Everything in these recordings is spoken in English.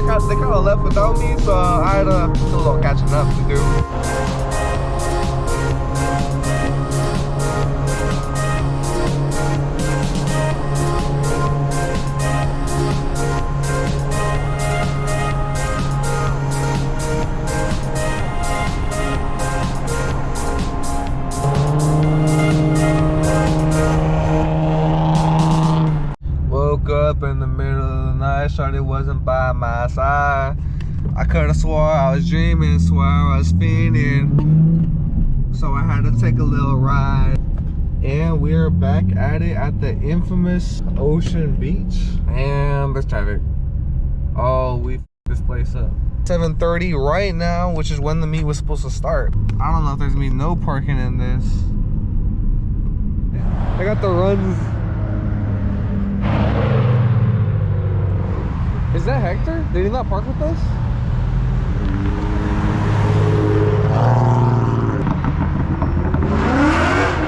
they kind of left without me, so I had a little catching up to do. Up in the middle of the night, Shorty wasn't by my side. I could've swore I was dreaming, swore I was fiending, so I had to take a little ride. And we're back at it at the infamous Ocean Beach. And there's traffic. Oh, we f***ed this place up. 7:30 right now, which is when the meet was supposed to start. I don't know if there's gonna be no parking in this. I got the runs. Is that Hector? Did he not park with us?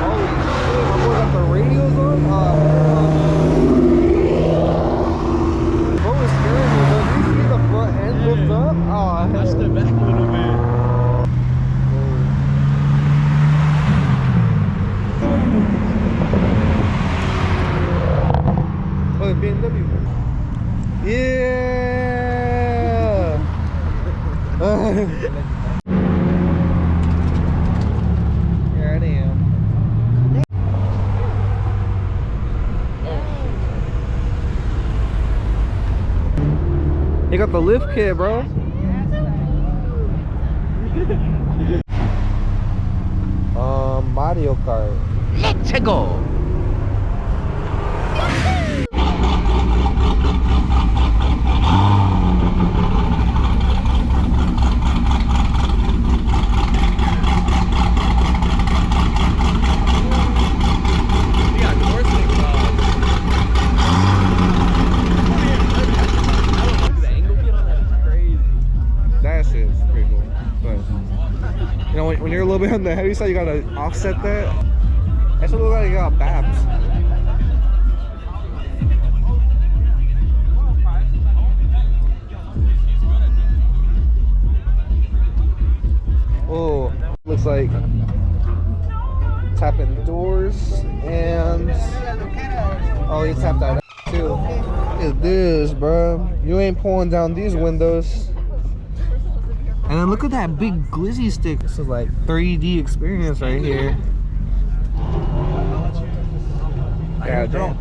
Holy shit, my boy got the radios on? What was scaring me? Did you see the front end lift up? Oh, I stepped back a little bit. Oh, the BMW. Yeah! Here I am. You got the lift kit, bro. Mario Kart. Let's go! When you're a little bit on the heavy side, you gotta offset that. That's what looks like you got baps. Oh, looks like tapping doors and oh, you tapped that too. Look at this, bro. You ain't pulling down these windows. And then look at that big glizzy stick. This is like 3D experience right here. God damn.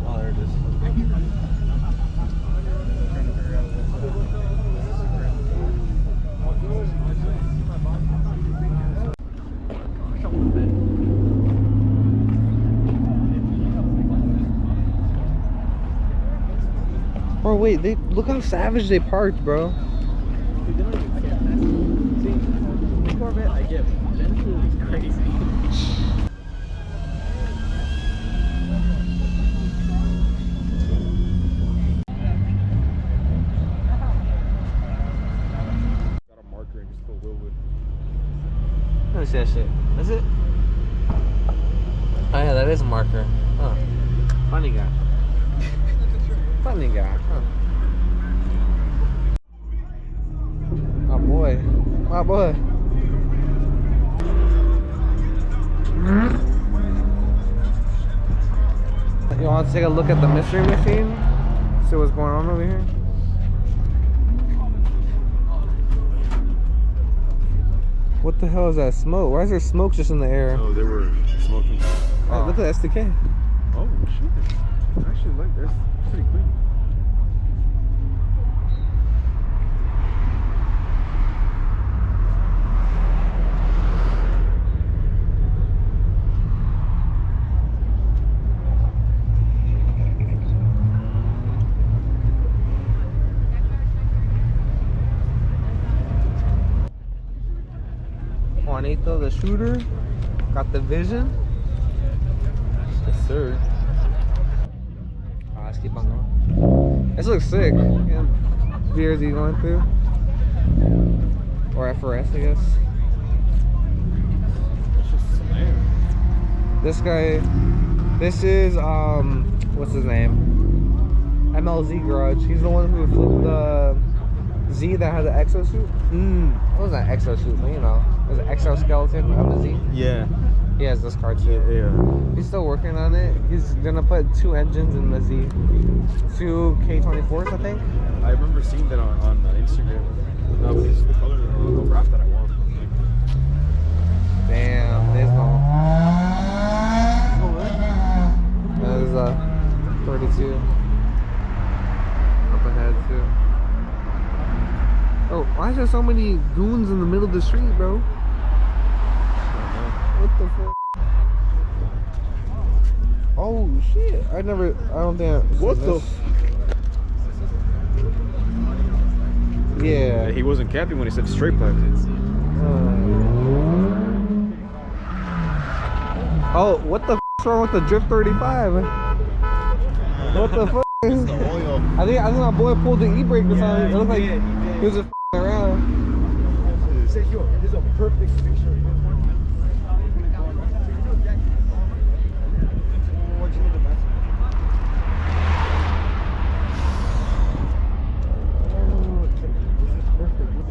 Bro, wait, look how savage they parked, bro. Corvette, I get Genesis is crazy. Got a marker and just put Willwood. Let me see that shit. That's it? Oh yeah, that is a marker. Huh. Funny guy. Funny guy, huh? My boy. My boy. You want to take a look at the mystery machine? See what's going on over here? What the hell is that smoke? Why is there smoke just in the air? Oh, they were smoking. Oh, look at the SDK. Oh, shit. Actually, like, that's pretty clean. Juanito the shooter got the vision. Yes, sir. Let's keep on going. This looks sick. Yeah. VRZ going through, or FRS, I guess. This guy, this is what's his name? MLZ Garage. He's the one who flipped the Z that had the exosuit? It wasn't an exosuit, but you know, it was an exoskeleton of the Z. Yeah. He has this car too. Yeah. He's still working on it. He's gonna put 2 engines in the Z. 2 K24s, I think. I remember seeing that on Instagram. No, this is the color of the wrap that I want. Damn, there's no. There's a 32 up ahead too. Oh, why is there so many goons in the middle of the street, bro? What the fuck? Oh shit! I don't think. What the? Yeah. He wasn't capping when he said straight pipe. Oh, what the f is wrong with the Drift 35? What the fuck? It's the oil. I think my boy pulled the e-brake or something. It looked like he was just around. This is a perfect picture.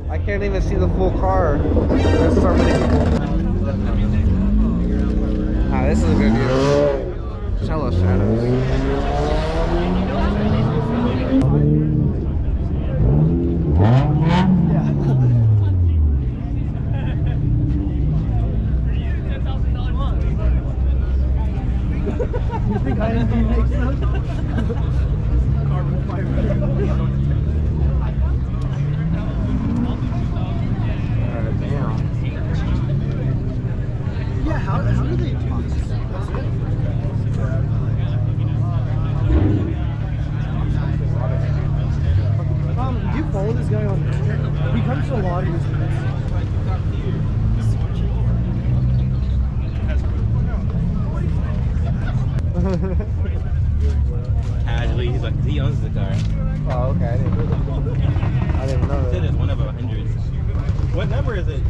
I can't even see the full car. There's so many people. Ah, this is a good view. Shallow shadows. You think IMD makes sense? Carbon fiber. Damn. Yeah, how do they do this? That's it? Do you follow this guy on Instagram? He comes to a lot of his events. Casually, he's like, he owns the car. Oh, okay. I didn't know He said that. it's one of 100. What number is it?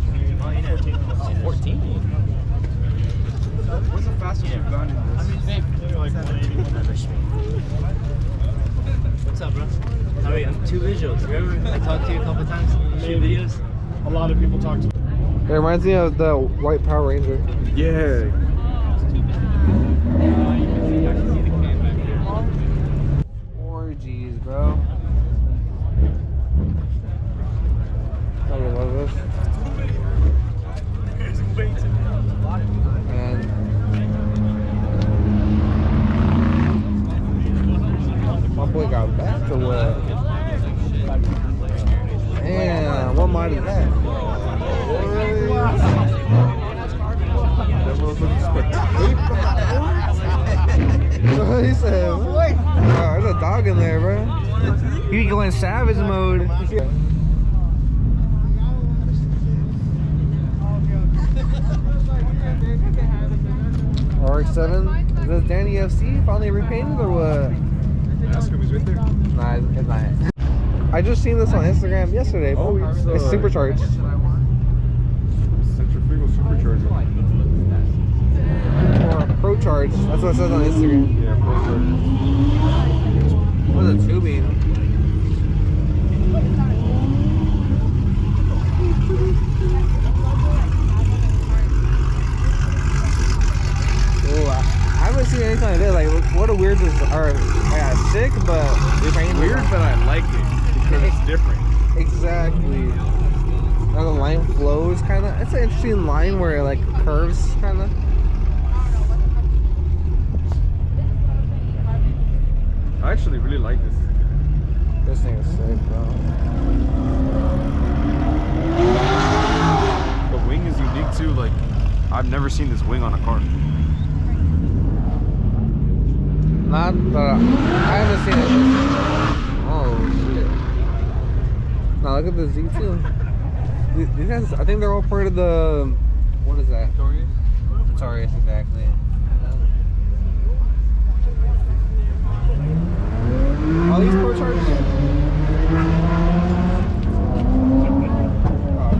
14. What's the fastest you've gone in this? What's up, bro? How are you? 2 visuals. Remember I talked to you a couple times? 2 videos? A lot of people talk to me. It reminds me of the white Power Ranger. Yeah. 4Gs, bro. Oh, you love this? And my boy got back to what? Damn, what mod is that? He said, what? There's a dog in there, bro. He be going savage mode. RX-7? Is this Danny FC finally repainted or what? Ask him, he's right there. Nah, it's not. I just seen this on Instagram yesterday. Oh, it's supercharged. Centrifugal supercharger. Or Pro Charge. That's what it says on Instagram. Yeah, pro charger. What's a tubing? Oh, I haven't seen anything like this. Like, what a weird are sick, but Weird, but I like it because it's different. Exactly. How the line flows, kind of. It's an interesting line where it like curves, kind of. I actually really like this. This thing is sick, bro. The wing is unique too. Like, I've never seen this wing on a car. Not, but I haven't seen it. Oh shit! Now look at the Z2. These guys, I think they're all part of the. What is that? Taurus. Taurus, exactly. All these Pro Chargers.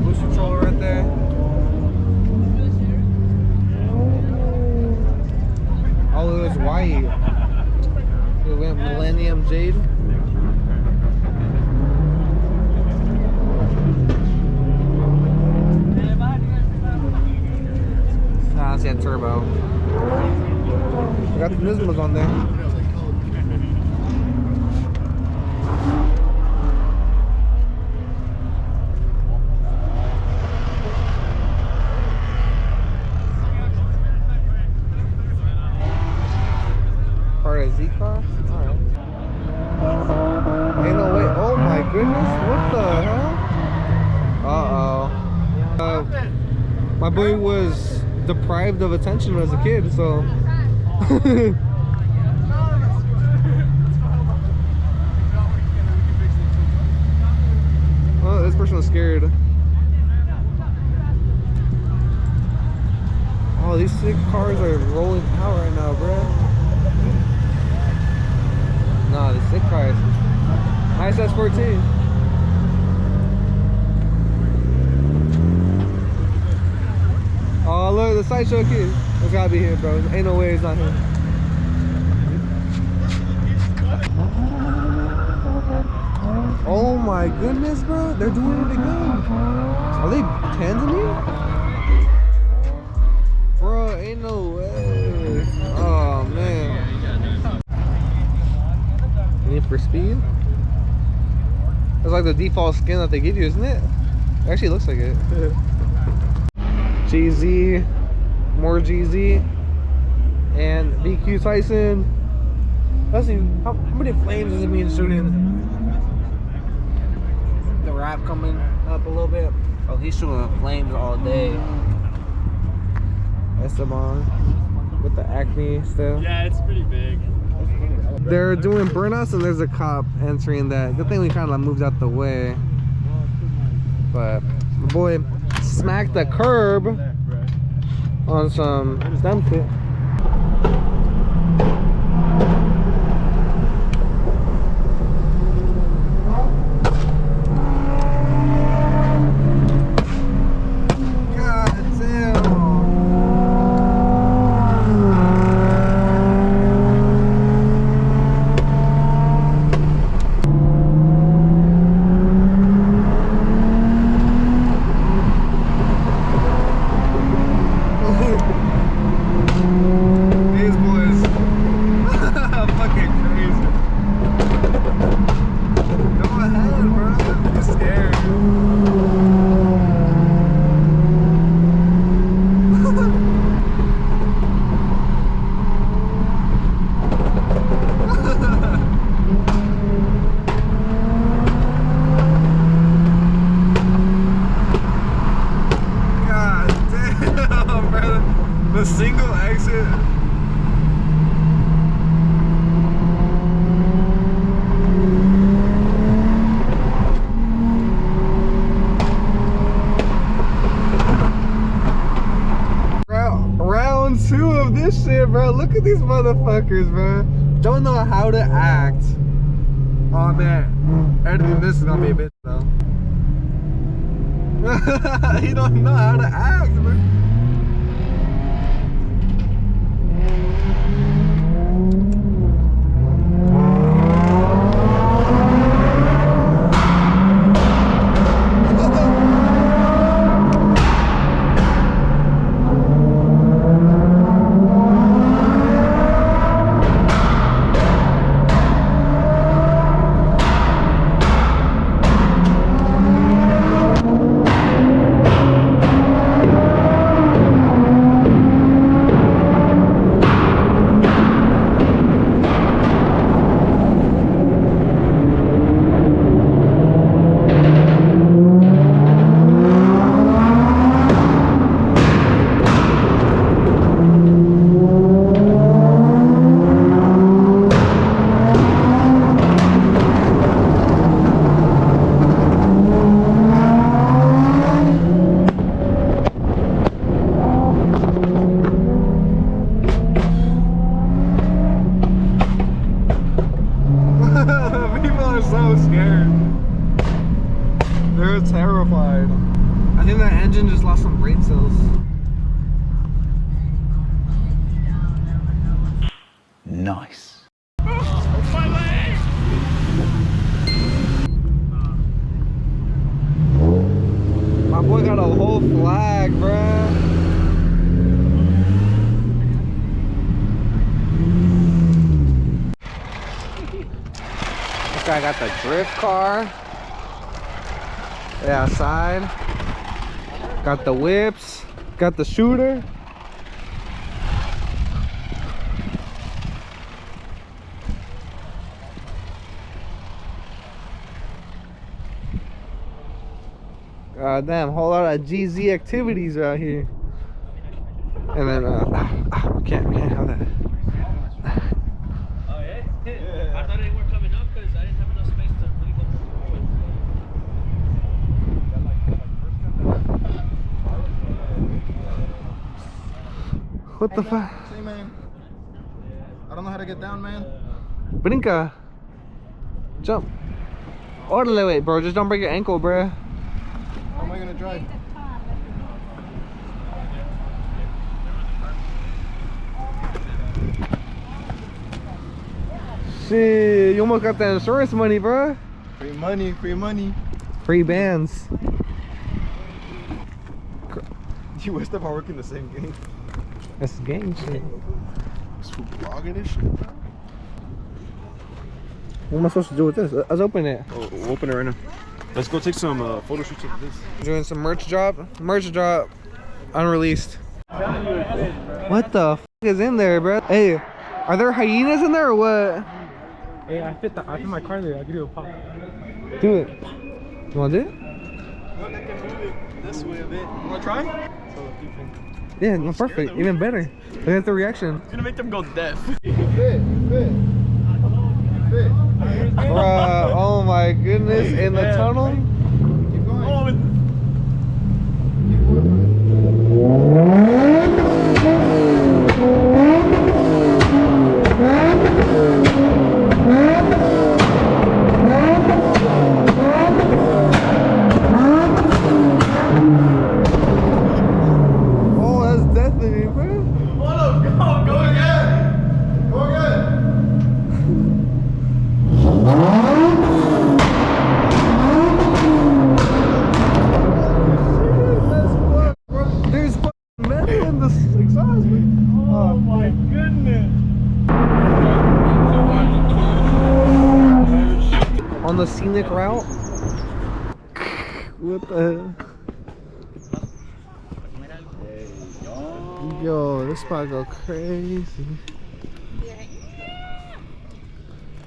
Boost controller right there. Oh, it was white. It went Millennium Jade. turbo. I got the Nismas on there. Part of Z car? Alright. Ain't no way. Oh my goodness. What the hell? My boy was deprived of attention as a kid, so. Oh, this person was scared. Oh, these sick cars are rolling out right now, bro. Nah, the sick cars. Nice S14. Oh, look, the sideshow kid. It's gotta be him, bro. Ain't no way it's not him. Oh my goodness, bro. They're doing it again. Are they Tanzania? Bro, ain't no way. Oh, man. Need for speed? That's like the default skin that they give you, isn't it? It actually looks like it. GZ, more GZ, and BQ Tyson. Let's see, how many flames is it being shooting? The wrap coming up a little bit. Oh, he's shooting flames all day. Esteban with the acne still. Yeah, it's pretty big. They're doing burnouts and there's a cop entering that. Good thing we kind of moved out the way. But my boy smacked the curb on some stem fit. The single exit. Round 2 of this shit, bro. Look at these motherfuckers, bro. Don't know how to act. Oh man, editing this is gonna be a bitch though. He don't know how to act, man. So scared. They're terrified. I think that engine just lost some brain cells. Nice. My boy got a whole flag, bruh. guy got the drift car. Yeah, outside. Got the whips. Got the shooter. God damn, whole lot of GZ activities out here. And then, we can't have that. Oh, yeah? I thought they weren't coming up because I didn't have enough space to really go forward. What the fuck? Say, man. I don't know how to get down, man. Brinca. Jump. Orderly, wait, bro. Just don't break your ankle, bro. How am I gonna drive? Shit, you almost got that insurance money, bro. Free money, free money. Free bands. You West of work in the same game. That's gang shit. It's for vlogging and shit. What am I supposed to do with this? Let's open it. Oh, we'll open it right now. Let's go take some photo shoots of this. Doing some merch drop. Merch drop. Unreleased. What the f is in there, bro? Hey, are there hyenas in there or what? Hey, I fit my car there. I'll give you a pop. Do it. You wanna do it? Look, I can move it this way a bit. You wanna try? Yeah, no, perfect. Even better. Look at the reaction. It's gonna make them go deaf. Bruh, oh my goodness. In the tunnel? Keep going. Oh, that's definitely, bro. Go again. Go again. There's fucking men in this exhaust. Oh my goodness. On the scenic route. What the hell? Yo, this spot go crazy.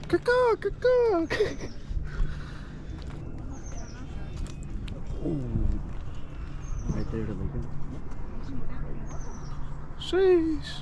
Caw, caw. Sheesh.